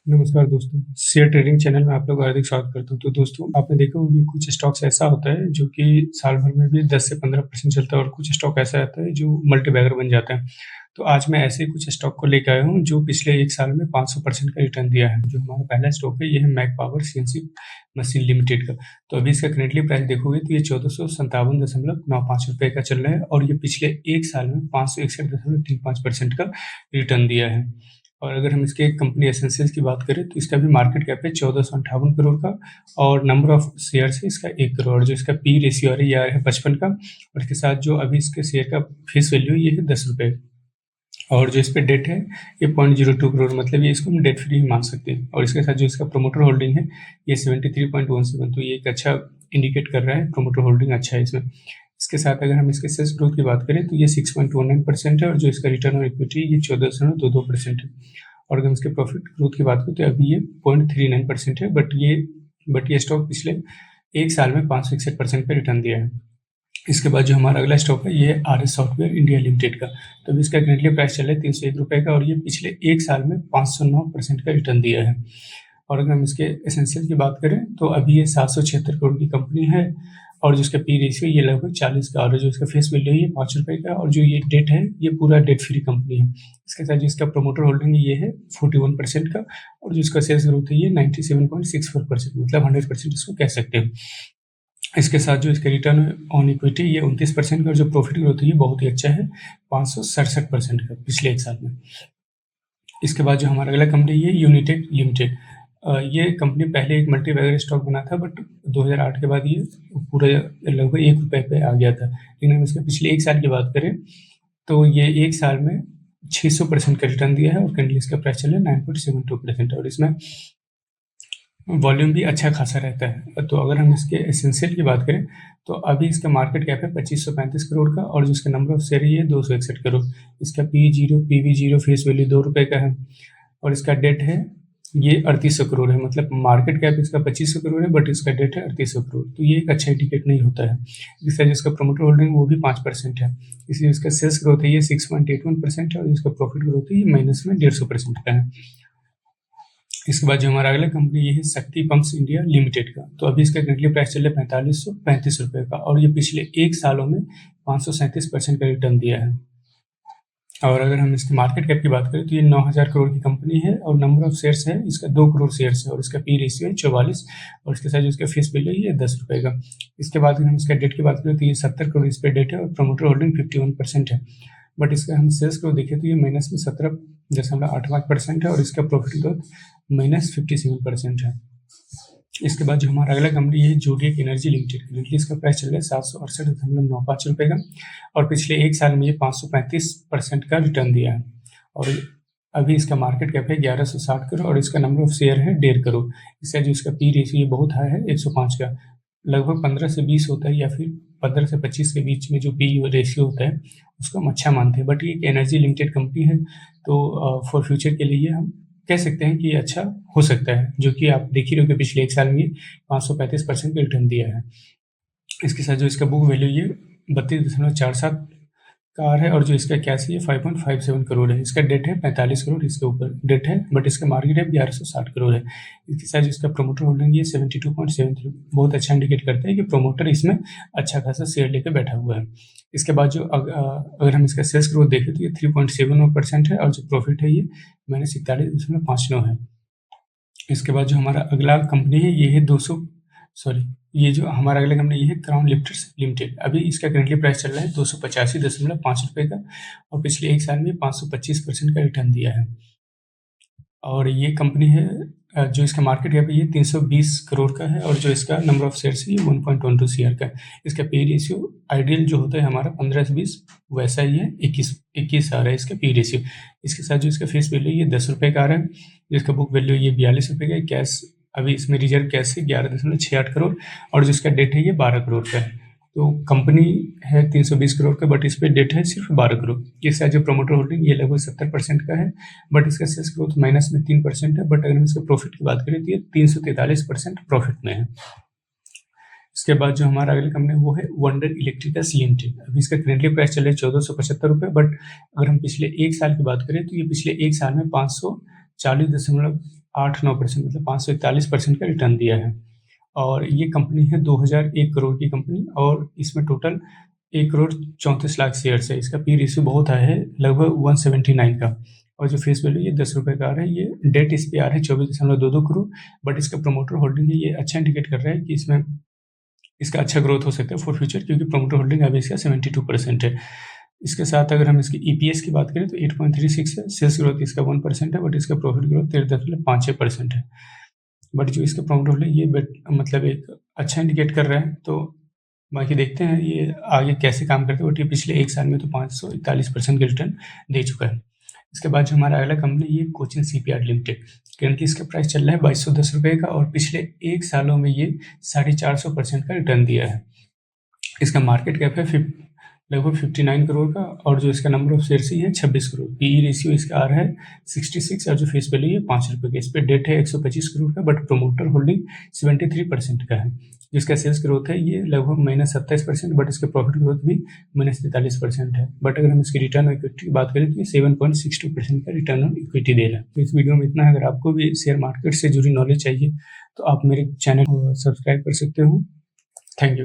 नमस्कार दोस्तों, share trading channel में आप लोग का हार्दिक स्वागत करता हूँ। तो दोस्तों, आपने देखा होगा कि कुछ स्टॉक्स ऐसा होता है जो कि साल भर में भी 10 से 15% चलता है और कुछ स्टॉक ऐसा आता है जो मल्टीबैगर बन जाता है। तो आज मैं ऐसे ही कुछ स्टॉक को लेके आया हूँ जो पिछले 1 साल में 500% का रिटर्न दिया है। जो हमारा पहला स्टॉक है, ये है Macpower CNC machine limited का। तो अभी इसका करेंटली प्राइस देखोगे तो ये 1457.95 रुपये का चल रहा है और ये पिछले 1 साल में 561.35% का रिटर्न दिया है। और अगर हम इसके कंपनी एसेंशियल्स की बात करें तो इसका भी मार्केट कैप है 1458 करोड़ का और नंबर ऑफ शेयर्स है इसका 1 करोड़। जो इसका पी रेशियो है ये है 55 का और इसके साथ जो अभी इसके शेयर का फेस वैल्यू ये है 10 रुपये और जो इस पे डेट है ये 0.02 करोड़, मतलब ये इसको हम डेट फ्री ही मान सकते हैं। और इसके साथ जो इसका प्रोमोटर होल्डिंग है ये 73.17, तो ये एक अच्छा इंडिकेट कर रहा है, प्रोमोटर होल्डिंग अच्छा है इसमें। इसके साथ अगर हम इसके सेल्स ग्रोथ की बात करें तो ये 6.19% है और जो इसका रिटर्न ऑन इक्विटी ये 14.22% है। और अगर हम इसके प्रॉफिट ग्रोथ की बात करें तो अभी ये 0.39% है, बट ये स्टॉक पिछले 1 साल में 561% पे रिटर्न दिया है। इसके बाद जो हमारा अगला स्टॉक है ये है आरएस सॉफ्टवेयर इंडिया लिमिटेड का। तो अभी इसका करेंटली प्राइस चल रहा है 301 रुपये का और ये पिछले 1 साल में 509% का रिटर्न दिया है। और अगर हम इसके एसेंशियल की बात करें तो अभी ये 776 करोड़ की कंपनी है और जिसका पी रेशियो ये लगभग 40 का और जो इसका फेस वैल्यू है ये 5 रुपये का और जो ये डेट है ये पूरा डेट फ्री कंपनी है। इसके साथ जो इसका प्रोमोटर होल्डिंग ये है 41% का और जो इसका सेल्स ग्रोथ है ये 97.64%, मतलब 100% इसको कह सकते हैं। इसके साथ जो इसका रिटर्न ऑन इक्विटी ये 29% का और जो प्रॉफिट ग्रोथ है ये बहुत ही अच्छा है 567% का पिछले 1 साल में। इसके बाद जो हमारा अगला कंपनी ये यूनिटेक लिमिटेड। ये कंपनी पहले एक मल्टीबैगर स्टॉक बना था बट 2008 के बाद ये पूरा लगभग 1 रुपये पे आ गया था। लेकिन हम इसके पिछले 1 साल की बात करें तो ये 1 साल में 600% का रिटर्न दिया है और करंटली इसका प्राइस चल रहा है 9.72% और इसमें वॉल्यूम भी अच्छा खासा रहता है। तो अगर हम इसके एसेंशियल की बात करें तो अभी इसका मार्केट कैप है 2535 करोड़ का और जिसका नंबर ऑफ शेयर है 261 करोड़। इसका पीवी0 फेस वैल्यू 2 रुपये का है और इसका डेट है ये 3800 करोड़ है, मतलब मार्केट कैप इसका 2500 करोड़ है बट इसका डेट है 3800 करोड़। तो ये एक अच्छा इंडिकेट नहीं होता है। जिसका जिसका प्रोमोटर होल्डिंग वो भी 5% है, इसलिए इसका सेल्स ग्रोथ है ये 6.81% है और इसका प्रॉफिट ग्रोथ है ये माइनस में 150% का है। इसके बाद जो हमारा अगला कंपनी ये है शक्ति पंप्स इंडिया लिमिटेड का। तो अभी इसका करेंटली प्राइस चल रहा है 4535 रुपये का और ये पिछले 1 सालों में 537% का रिटर्न दिया है। और अगर हम इसकी मार्केट कैप की बात करें तो ये 9000 करोड़ की कंपनी है और नंबर ऑफ शेयर्स है इसका 2 करोड़ शेयर्स है और इसका पी रेशियो है 44 और इसके साथ जो इसका फेस वैल्यू है ये 10 रुपये का। इसके बाद अगर हम इसका डेट की बात करें तो ये 70 करोड़ इस पर डेट है और प्रोमोटर होल्डिंग 51% है। बट इसका हम सेल्स ग्रोथ देखें तो ये माइनस में 17.85% है और इसका प्रॉफिट ग्रोथ -57% है। इसके बाद जो हमारा अगला कंपनी है जोडियक एनर्जी लिमिटेड, करेंटली इसका प्राइस चल रहा है 768.95 रुपये का और पिछले 1 साल में ये 535% का रिटर्न दिया है। और अभी इसका मार्केट कैप है 1160 करोड़ और इसका नंबर ऑफ शेयर है 1.5 करोड़। इसका जो इसका पी रेशियो ये बहुत हाई है 105 का, लगभग 15 से 20 होता है या फिर 15 से 25 के बीच में जो पी रेशियो होता है उसको हम अच्छा मानते हैं। बट ये एक एनर्जी लिमिटेड कंपनी है तो फॉर फ्यूचर के लिए हम कह सकते हैं कि अच्छा हो सकता है, जो कि आप देख ही रहे हो कि पिछले 1 साल में 535% का रिटर्न दिया है। इसके साथ जो इसका बुक वैल्यू ये 32.47 का है और जो इसका कैश है ये 5.57 करोड़ है। इसका डेट है 45 करोड़ इसके ऊपर डेट है बट इसका मार्केट है 1160 करोड़ है। इसके साथ जिसका प्रोमोटर होल्डिंग ये 72.73 बहुत अच्छा इंडिकेट करता है कि प्रोमोटर इसमें अच्छा खासा शेयर लेकर बैठा हुआ है। इसके बाद जो अगर हम इसका सेल्स ग्रोथ देखें तो ये 3.71% है और जो प्रॉफिट है ये -41.59 है। इसके बाद जो हमारा अगला कंपनी है ये है ये जो हमारा अगला कंपनी ये है क्राउन लिफ्टर्स लिमिटेड। अभी इसका करेंटली प्राइस चल रहा है 285.5 रुपये का और पिछले 1 साल में 525% का रिटर्न दिया है। और ये कंपनी है जो इसका मार्केट कैप है ये 320 करोड़ का है और जो इसका नंबर ऑफ शेयर्स है ये 1.12 शेयर का है। इसका पे रेशियो आइडियल जो होता है हमारा 15 से 20 वैसा ही है, 21 आ रहा है इसका पी रेशियो। इसके साथ जो इसका फेस वैल्यू ये 10 रुपये का आ रहा है, जिसका बुक वैल्यू ये 42 रुपये का है। कैश अभी इसमें रिजर्व कैश है 11.68 करोड़ और जिसका डेट है ये 12 करोड़ का है। तो कंपनी है 320 करोड़ का बट इस पर डेट है सिर्फ 12 करोड़। इसका जो प्रोमोटर होल्डिंग ये लगभग 70% का है बट इसका सेल्स ग्रोथ माइनस में 3% है। बट अगर हम इसका प्रॉफिट की बात करें तो ये 343% प्रॉफिट में है। इसके बाद जो हमारा अगली कंपनी वो है वंडर इलेक्ट्रिकल्स लिमिटेड। अभी इसका करेंटली प्राइस चल रहा है 1475 रुपये बट अगर हम पिछले 1 साल की बात करें तो ये पिछले 1 साल में 540 8-9% मतलब 541% का रिटर्न दिया है। और ये कंपनी है 2001 करोड़ की कंपनी और इसमें टोटल 1 करोड़ 34 लाख शेयर्स है। इसका पी रेशियो बहुत हाई है, लगभग 179 का। और जो फेस वैल्यू ये 10 रुपये का आ रहा है। ये डेट इस पे आ रहा है 24.22 करोड़, बट इसका प्रमोटर होल्डिंग है, ये अच्छा इंडिकेट कर रहा है कि इसमें इसका अच्छा ग्रोथ हो सकता है फॉर फ्यूचर, क्योंकि प्रमोटर होल्डिंग अभी इसका 72% है। इसके साथ अगर हम इसकी ईपीएस की बात करें तो 8.36 है, सेल्स ग्रोथ इसका 1% है, बट इसका प्रॉफिट ग्रोथ 13.56% है। बट जो इसका प्रमोटर होल्डिंग ये मतलब एक अच्छा इंडिकेट कर रहा है। तो बाकी देखते हैं ये आगे कैसे काम करते हैं। बट ये पिछले 1 साल में तो 541% का रिटर्न दे चुका है। इसके बाद जो हमारा अगला कंपनी ये कोचिन सीपीआर लिमिटेड, करंटली इसका प्राइस चल रहा है 2210 रुपये का और पिछले 1 सालों में ये 450% का रिटर्न दिया है। इसका मार्केट कैप है लगभग 59 करोड़ का और जो इसका नंबर ऑफ शेयर्स ही है 26 करोड़। पीई रेशियो इसका आ रहा है 66 और जो फेस वैल्यू है 5 रुपये का। इस पर डेट है 125 करोड़ का, बट प्रोमोटर होल्डिंग 73% का है। जिसका सेल्स ग्रोथ है ये लगभग -27%, बट इसका प्रॉफिट ग्रोथ भी -43% है। बट अगर हम इसकी रिटर्न ऑन इक्विटी की बात करें तो ये 7.62% का रिटर्न ऑन इक्विटी दे रहा है। तो इस वीडियो में इतना है। अगर आपको भी शेयर मार्केट से जुड़ी नॉलेज चाहिए तो आप मेरे चैनल को सब्सक्राइब कर सकते हो। Thank you.